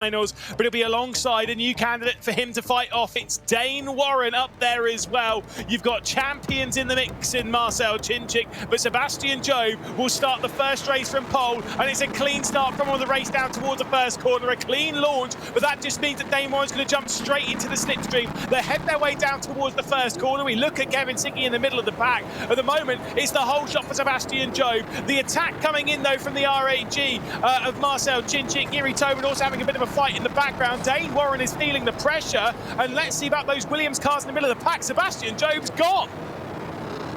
finals, but it'll be alongside a new candidate for him to fight off. It's Dane Warren up there as well. You've got champions in the mix in Marcel Chinchik, but Sebastian Jobe will start the first race from pole, and it's a clean start from the race down towards the first corner, a clean launch, but that just means that Dane Warren's going to jump straight into the slipstream. They head their way down towards the first corner. We look at Kevin Siggy in the middle of the pack. At the moment, it's the whole shot for Sebastian Jobe. The attack coming in, though, from the RAG of Marcel Chinchik. Yuri Tobin also having a bit of a fight in the background. Dane Warren is feeling the pressure, and let's see about those Williams cars in the middle of the pack. Sebastian Jobe's gone.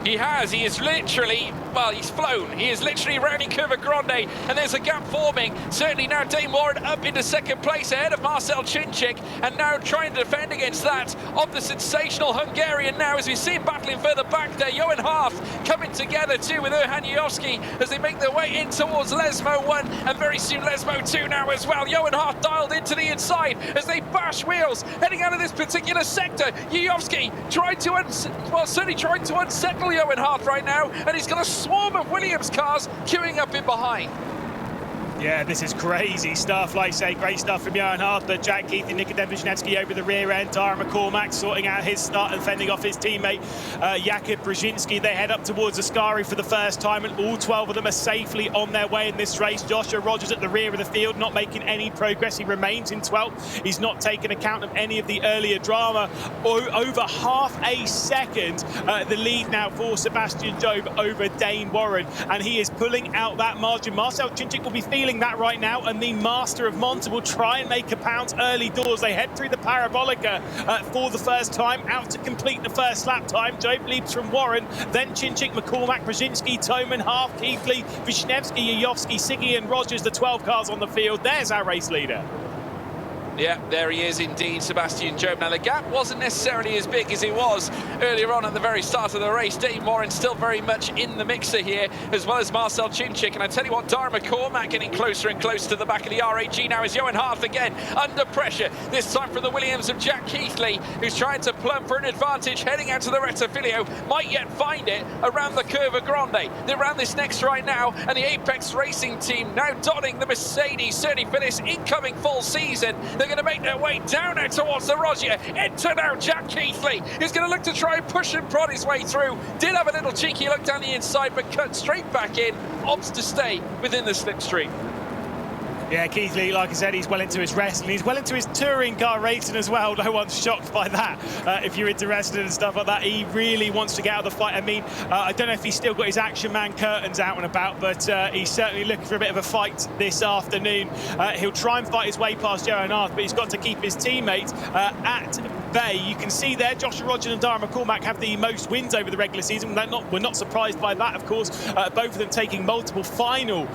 He has. He is literally, well, he's flown. He is literally rounding Curva Grande, and there's a gap forming. Certainly now Dane Warren up into second place ahead of Marcel Chinchik, and now trying to defend against that of the sensational Hungarian now, as we see him battling further back there. Johan Hart coming together too with Erhan Yovski as they make their way in towards Lesmo 1, and very soon Lesmo 2 now as well. Johan Hart dialed into the inside as they bash wheels, heading out of this particular sector. Yovski tried to, certainly trying to unsettle Johan Hart right now, and he's got a swarm of Williams cars queuing up in behind. Yeah, this is crazy stuff. Like I say, great stuff from Johan Hart, but Jack Keithley, Nikodem Wisniewski over the rear end. Dara McCormack sorting out his start and fending off his teammate Jakub Brzezinski. They head up towards Ascari for the first time, and all 12 of them are safely on their way in this race. Joshua Rogers at the rear of the field, not making any progress. He remains in 12th. He's not taken account of any of the earlier drama. Over half a second, the lead now for Sebastian Jobe over Dane Warren, and he is pulling out that margin. Marcel Chinchik will be feeling that right now, and the Master of Monza will try and make a pounce early doors. They head through the Parabolica for the first time, out to complete the first lap time. Jobe leaps from Warren, then Chinchik, McCormack, Brzezinski, Toman, Hart, Keithley, Wisniewski, Yovski, Siggy and Rogers, the 12 cars on the field. There's our race leader. Yeah, there he is indeed, Sebastian Jobe. Now, the gap wasn't necessarily as big as it was earlier on at the very start of the race. Dane Warren still very much in the mixer here, as well as Marcel Chinchik. And I tell you what, Dara McCormack getting closer and closer to the back of the RAG now is Johan Hart again, under pressure. This time from the Williams of Jack Keithley, who's trying to plumb for an advantage, heading out to the Rettifilio. Might yet find it around the Curva Grande. They're around this next right now, and the Apex Racing team now donning the Mercedes, certainly for this incoming full season. They're going to make their way down now towards the Roger. Enter now Jack Keithley. He's going to look to try and push and prod his way through. Did have a little cheeky look down the inside, but cut straight back in. Opts to stay within the slipstream. Yeah, Keithley, like I said, he's well into his wrestling. He's well into his touring car racing as well. No one's shocked by that. If you're into wrestling and stuff like that, he really wants to get out of the fight. I mean, I don't know if he's still got his Action Man curtains out and about, but he's certainly looking for a bit of a fight this afternoon. He'll try and fight his way past Johan Hart, but he's got to keep his teammates at bay. You can see there, Joshua Rogers and Dara McCormack have the most wins over the regular season. We're not surprised by that, of course. Both of them taking multiple final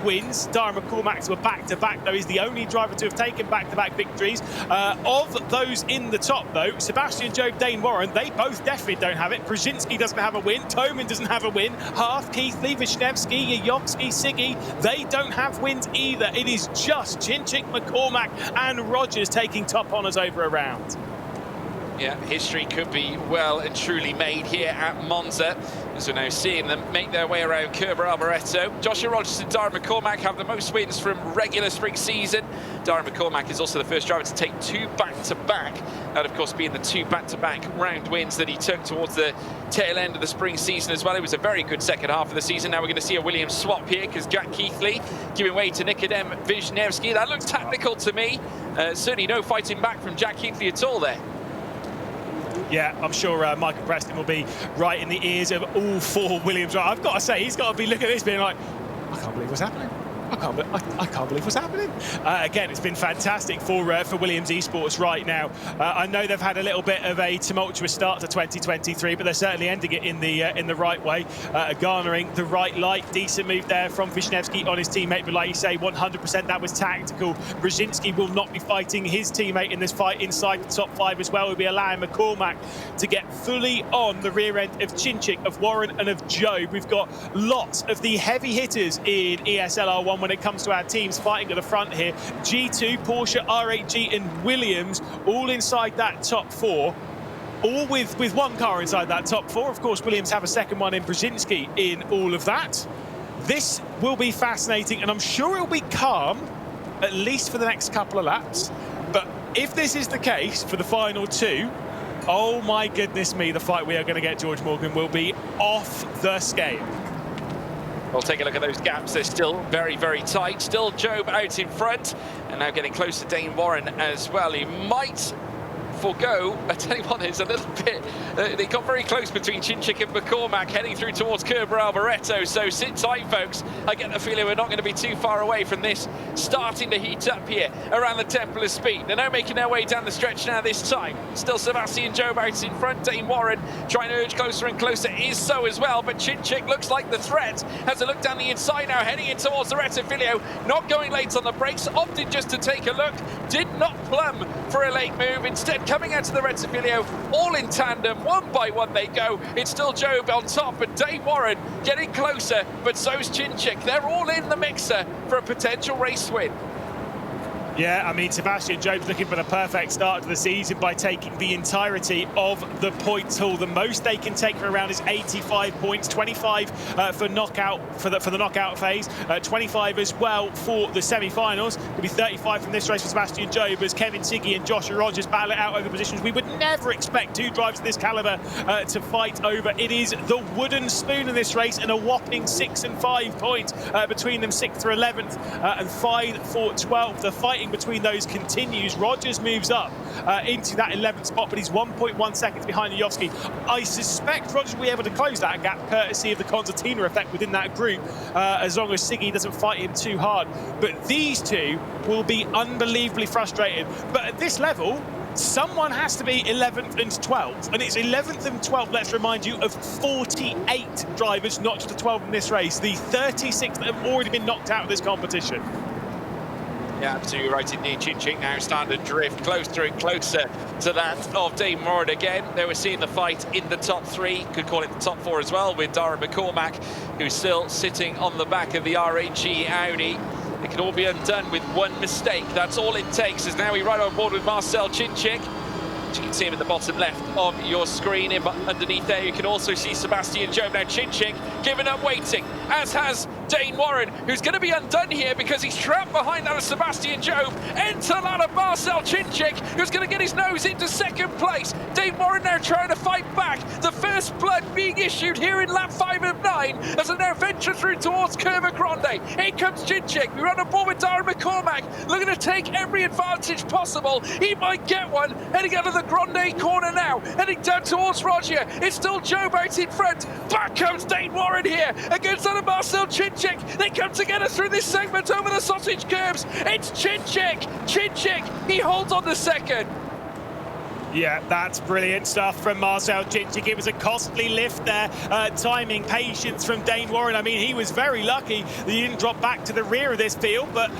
wins. Dara McCormack's were back-to-back, though. He's the only driver to have taken back-to-back victories. Of those in the top, though, Sebastian Jobe, Dane Warren, they both definitely don't have it. Brzezinski doesn't have a win. Toman doesn't have a win. Hart, Keithley, Wisniewski, Yovski, Siggy, they don't have wins either. It is just Chinchik, McCormack and Rogers taking top honours over a round. Yeah, history could be well and truly made here at Monza, as we're now seeing them make their way around Curva Alboreto. Joshua Rogers and Dara McCormack have the most wins from regular spring season. Dara McCormack is also the first driver to take two back-to-back, that of course being the two back-to-back round wins that he took towards the tail end of the spring season as well. It was a very good second half of the season. Now we're going to see a Williams swap here, because Jack Keithley giving way to Nikodem Wisniewski. That looks tactical to me. Certainly no fighting back from Jack Keithley at all there. Yeah, I'm sure Michael Preston will be right in the ears of all four Williams. I've got to say, he's got to be looking at this being like, I can't believe what's happening. I can't believe what's happening. Again, it's been fantastic for Williams Esports right now. I know they've had a little bit of a tumultuous start to 2023, but they're certainly ending it in the right way, garnering the right light. Decent move there from Wisniewski on his teammate, but like you say, 100% that was tactical. Brzezinski will not be fighting his teammate in this fight inside the top five as well. We'll be allowing McCormack to get fully on the rear end of Chinchik, of Warren and of Jobe. We've got lots of the heavy hitters in ESLR1 when it comes to our teams fighting at the front here. G2, Porsche, RAG and Williams all inside that top four, all with one car inside that top four. Of course, Williams have a second one in Brzezinski in all of that. This will be fascinating, and I'm sure it'll be calm at least for the next couple of laps. But if this is the case for the final two, oh my goodness me, the fight we are going to get, George Morgan, will be off the scale. We'll take a look at those gaps. They're still very, very tight. Still Job out in front, and now getting close to Dane Warren as well. He might forgo. I tell you what, there's a little bit. They got very close between Cinczyk and McCormack, heading through towards Kerber Alboreto. So sit tight, folks. I get the feeling we're not going to be too far away from this starting to heat up here around the Temple of Speed. They're now making their way down the stretch now this time. Still Sebastian Job out in front. Dane Warren trying to urge closer and closer, is so as well. But Cinczyk looks like the threat. Has a look down the inside now, heading in towards the Rettifilio. Not going late on the brakes, opted just to take a look. Did not plumb for a late move. Instead, coming out to the Rettifilio, all in tandem, one by one they go. It's still Job on top, but Dane Warren getting closer, but so's Cinczyk. They're all in the mixer for a potential race win. Yeah, I mean, Sebastian Job's looking for the perfect start to the season by taking the entirety of the points haul. The most they can take for a round is 85 points, 25 for knockout for the knockout phase, 25 as well for the semi-finals. It'll be 35 from this race for Sebastian Job as Kevin Siggy and Joshua Rogers battle it out over positions we would never expect two drivers of this caliber to fight over. It is the wooden spoon in this race, and a whopping 6 and 5 points between them, 6th for 11th and 5 for 12th. The fighting between those continues. Rogers moves up into that 11th spot, but he's 1.1 seconds behind Jovski. I suspect Rogers will be able to close that gap courtesy of the concertina effect within that group, as long as Siggy doesn't fight him too hard. But these two will be unbelievably frustrated. But at this level, someone has to be 11th and 12th, and it's 11th and 12th, let's remind you, of 48 drivers, not just the 12 in this race. The 36 that have already been knocked out of this competition. Yeah, absolutely right indeed. Cinczyk now starting to drift closer and closer to that of Dane Warren again. They were seeing the fight in the top three, could call it the top four as well, with Darren McCormack, who's still sitting on the back of the RAG Audi. It can all be undone with one mistake. That's all it takes, as now we ride on board with Marcel Cinczyk. You can see him in the bottom left of your screen. Underneath there, you can also see Sebastian Job. Now Cinczyk giving up waiting, as has Dane Warren, who's going to be undone here because he's trapped behind that of Sebastian Job. Enter that of Marcel Cinczyk, who's going to get his nose into second place. Dane Warren now trying to fight back. The first blood being issued here in lap 5 of 9 as they now venture through towards Curva Grande. Here comes Cinczyk. We run on board with Darren McCormack, looking to take every advantage possible. He might get one, heading out of the Grande corner now, heading down towards Roger. It's still Job out in front. Back comes Dane Warren here against that of Marcel Cinczyk. They come together through this segment over the sausage curbs. It's Cinczyk. Cinczyk, he holds on to second. Yeah, that's brilliant stuff from Marcel Cinczyk. It was a costly lift there. Timing, patience from Dane Warren. I mean, he was very lucky that he didn't drop back to the rear of this field, but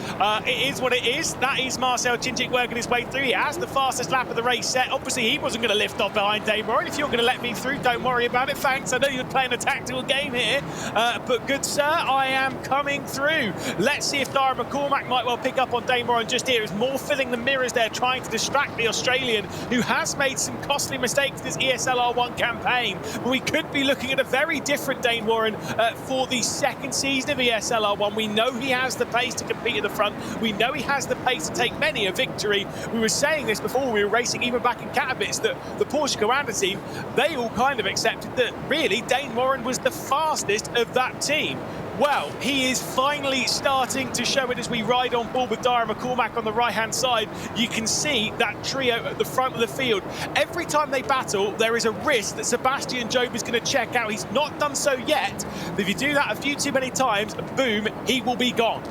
it is what it is. That is Marcel Cinczyk working his way through. He has the fastest lap of the race set. Obviously, he wasn't going to lift off behind Dane Warren. If you're going to let me through, don't worry about it. Thanks. I know you're playing a tactical game here, but good sir, I am coming through. Let's see if Darren McCormack might well pick up on Dane Warren just here. Is more filling the mirrors there, trying to distract the Australian, who has made some costly mistakes this ESL R1 campaign. But we could be looking at a very different Dane Warren for the second season of ESL R1. We know he has the pace to compete at the front. We know he has the pace to take many a victory. We were saying this before we were racing even back in Katowice, that the Porsche Coanda team, they all kind of accepted that really Dane Warren was the fastest of that team. Well, he is finally starting to show it as we ride on board with Darren McCormack on the right-hand side. You can see that trio at the front of the field. Every time they battle, there is a risk that Sebastian Job is going to check out. He's not done so yet, but if you do that a few too many times, boom, he will be gone.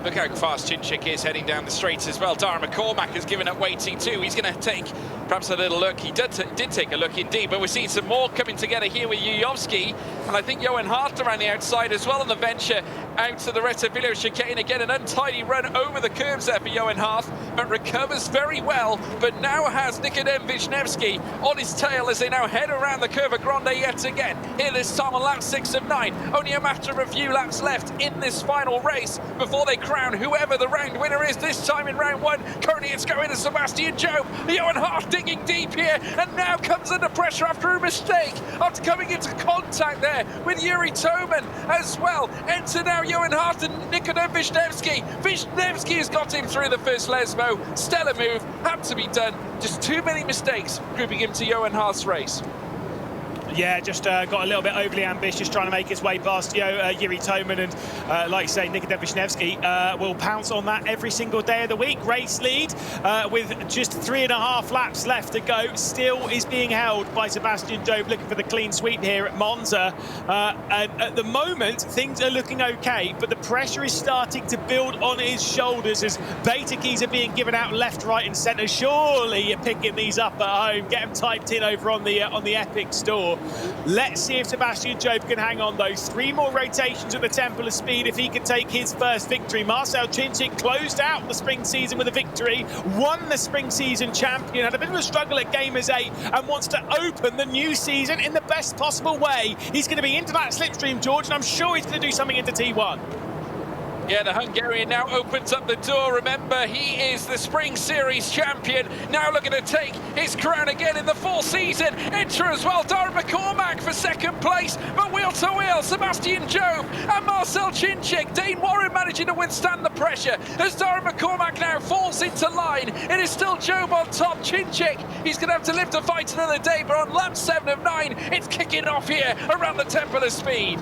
Look how fast Cinczyk is heading down the straight as well. Darren McCormack has given up waiting too. He's going to take perhaps a little look. He did take a look indeed, but we're seeing some more coming together here with Jujovski. And I think Johan Hart around the outside as well on the venture out to the Rettifilio chicane. Again, an untidy run over the curbs there for Johan Hart, but recovers very well. But now has Nikodem Wisniewski on his tail as they now head around the Curva Grande yet again. Here this time on lap 6 of 9. Only a matter of a few laps left in this final race before they cross crown whoever the round winner is this time in round one. Currently it's going to Sebastian Job. Johan Hart digging deep here, and now comes under pressure after a mistake, after coming into contact there with Yuri Toman as well. Enter now Johan Hart and Nikodem Wisniewski. Wisniewski has got him through the first Lesmo. Stellar move, had to be done. Just too many mistakes grouping him to Johan Hart's race. Yeah, just got a little bit overly ambitious trying to make his way past Yuri Toman, and like you say, Nikodem Wisniewski will pounce on that every single day of the week. Race lead with just 3.5 laps left to go, still is being held by Sebastian Job, looking for the clean sweep here at Monza. And at the moment, things are looking okay, but the pressure is starting to build on his shoulders as beta keys are being given out left, right and centre. Surely you're picking these up at home. Get them typed in over on the Epic store. Let's see if Sebastian Job can hang on those 3 more rotations at the Temple of Speed if he can take his first victory. Marcel Chinchik closed out the spring season with a victory, won the spring season champion, had a bit of a struggle at Gamers 8 and wants to open the new season in the best possible way. He's going to be into that slipstream, George, and I'm sure he's going to do something into T1. Yeah, the Hungarian now opens up the door. Remember, he is the Spring Series champion. Now looking to take his crown again in the full season. Enter as well Darren McCormack for second place. But wheel to wheel, Sebastian Job and Marcel Chinchik. Dane Warren managing to withstand the pressure as Darren McCormack now falls into line. It is still Job on top. Chinchik, he's going to have to live to fight another day. But on lap 7 of 9, it's kicking off here around the Temple of Speed.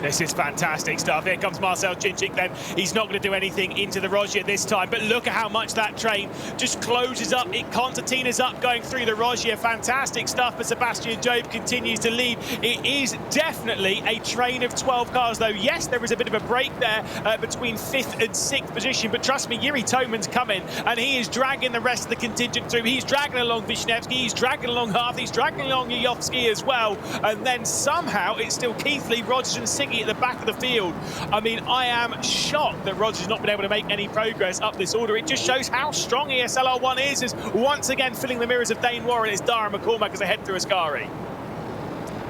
This is fantastic stuff. Here comes Marcel Chinchik then. He's not going to do anything into the Rogier this time, but look at how much that train just closes up. It concertinas up going through the Rogier. Fantastic stuff, but Sebastian Job continues to lead. It is definitely a train of 12 cars, though. Yes, there is a bit of a break there between 5th and 6th position, but trust me, Yuri Toman's coming, and he is dragging the rest of the contingent through. He's dragging along Wisniewski, he's dragging along Hart, he's dragging along Yujovski as well, and then somehow it's still Keithley, Rogers and Siggy at the back of the field. I mean, I am shocked that Rogers has not been able to make any progress up this order. It just shows how strong ESL R1 is, as once again filling the mirrors of Dane Warren is Darren McCormack as they head through Ascari.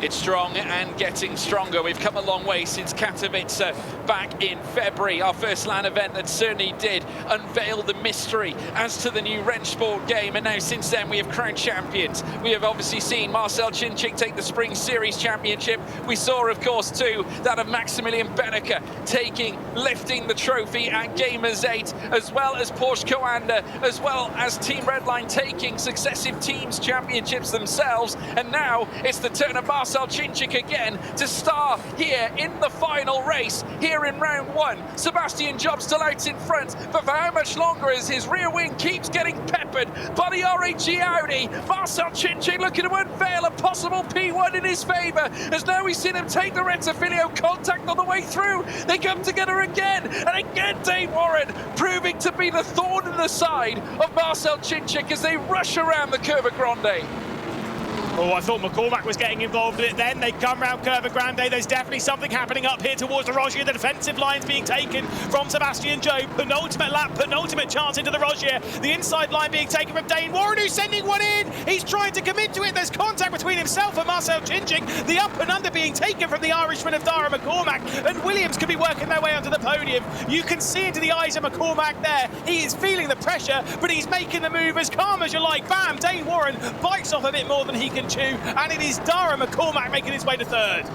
It's strong and getting stronger. We've come a long way since Katowice back in February. Our first LAN event that certainly did unveil the mystery as to the new Rennsport game. And now since then we have crowned champions. We have obviously seen Marcel Chinchik take the Spring Series Championship. We saw, of course, too, that of Maximilian Benneker lifting the trophy at Gamers 8, as well as Porsche Coanda, as well as Team Redline taking successive teams championships themselves. And now it's the turn of Marcel Chinchik again to star here in the final race here in round 1. Sebastian Job still out in front, but for how much longer as his rear wing keeps getting peppered by the RAG Audi? Marcel Chinchik looking to unveil a possible P1 in his favour, as now we've seen him take the Rettifilio contact on the way through. They come together again, and again Dane Warren proving to be the thorn in the side of Marcel Chinchik as they rush around the Curva Grande. Oh, I thought McCormack was getting involved in it then. They come round Curva Grande. There's definitely something happening up here towards the Rogier. The defensive line's being taken from Sebastian Job. Penultimate lap, penultimate chance into the Rogier. The inside line being taken from Dane Warren, who's sending one in. He's trying to commit to it. There's contact between himself and Marcel Chinchik. The up and under being taken from the Irishman of Darren McCormack. And Williams could be working their way onto the podium. You can see into the eyes of McCormack there. He is feeling the pressure, but he's making the move as calm as you like. Bam! Dane Warren bites off a bit more than he can chew, and it is Darren McCormack making his way to 3rd.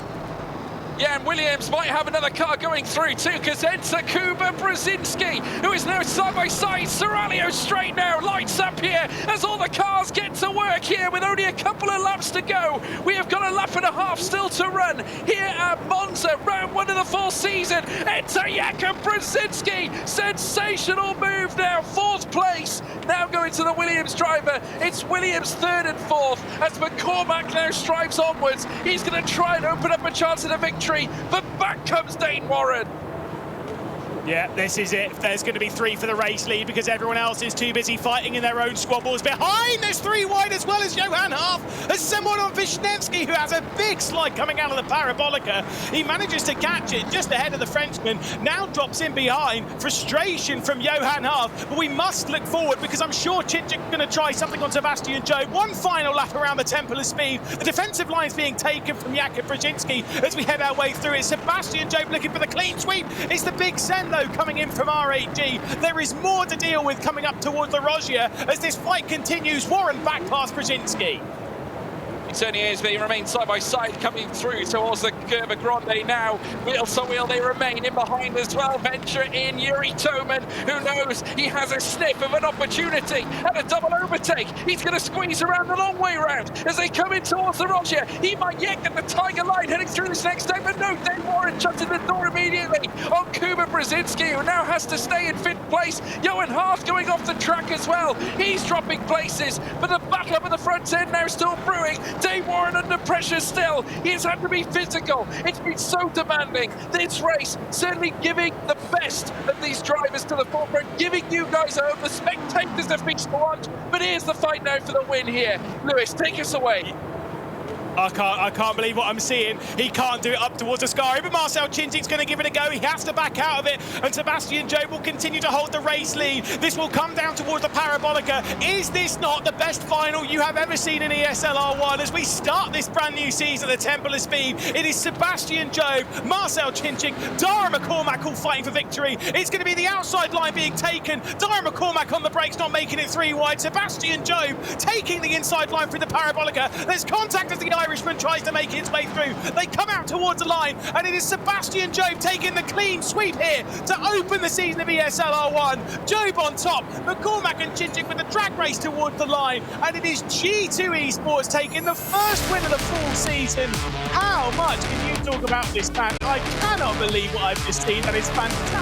Yeah, and Williams might have another car going through too, because enter Kuba Brzezinski, who is now side by side. Serralio straight now, lights up here as all the cars get to work here with only a couple of laps to go. We have got a lap and a half still to run here at Monza, round 1 of the full season. Enter Jakub Brzezinski, sensational move now, 4th place. Now going to the Williams driver, it's Williams 3rd and 4th as McCormack now strives onwards. He's going to try and open up a chance at a victory, but back comes Dane Warren. Yeah, this is it. There's going to be 3 for the race lead because everyone else is too busy fighting in their own squabbles. Behind, there's 3 wide as well as Johan Hart. As someone on Wisniewski, who has a big slide coming out of the Parabolica. He manages to catch it just ahead of the Frenchman. Now drops in behind. Frustration from Johan Hart. But we must look forward because I'm sure Chinchik is going to try something on Sebastian Job. One final lap around the Temple of Speed. The defensive line's being taken from Jakub Brzezinski as we head our way through it. Sebastian Job looking for the clean sweep. It's the big send though. Evo coming in from R8G. There is more to deal with coming up towards the Rogia as this fight continues. Warren back past Brzezinski. It certainly is. They remain side by side coming through towards the Curva Grande now. Wheel to wheel they remain in behind as well. Venture in Yuri Toman. Who knows? He has a sniff of an opportunity and a double overtake. He's going to squeeze around the long way round as they come in towards the Roger. He might yet get the Tiger line heading through this next time, but no, Dave Warren shuts the door immediately on Kuba Brzezinski, who now has to stay in fifth place. Johan Hart going off the track as well. He's dropping places, but the battle up at the front end now still brewing. Dave Warren under pressure still. He's had to be physical. It's been so demanding. This race certainly giving the best of these drivers to the forefront, giving you guys at home the spectators the feast to watch. But here's the fight now for the win here. Lewis, take us away. I can't believe what I'm seeing. He can't do it up towards Ascari, but Marcel Chinchik's going to give it a go. He has to back out of it, and Sebastian Jobe will continue to hold the race lead. This will come down towards the Parabolica. Is this not the best final you have ever seen in ESL R1 as we start this brand new season at the Temple of Speed? It is Sebastian Jobe, Marcel Chinchik, Dara McCormack all fighting for victory. It's going to be the outside line being taken. Dara McCormack on the brakes, not making it 3 wide. Sebastian Jobe taking the inside line through the Parabolica. There's contact as the Irishman tries to make his way through. They come out towards the line, and it is Sebastian Jobe taking the clean sweep here to open the season of ESL R1. Jobe on top, McCormack and Chinchik with the drag race towards the line, and it is G2 Esports taking the first win of the full season. How much can you talk about this match? I cannot believe what I've just seen. That is fantastic.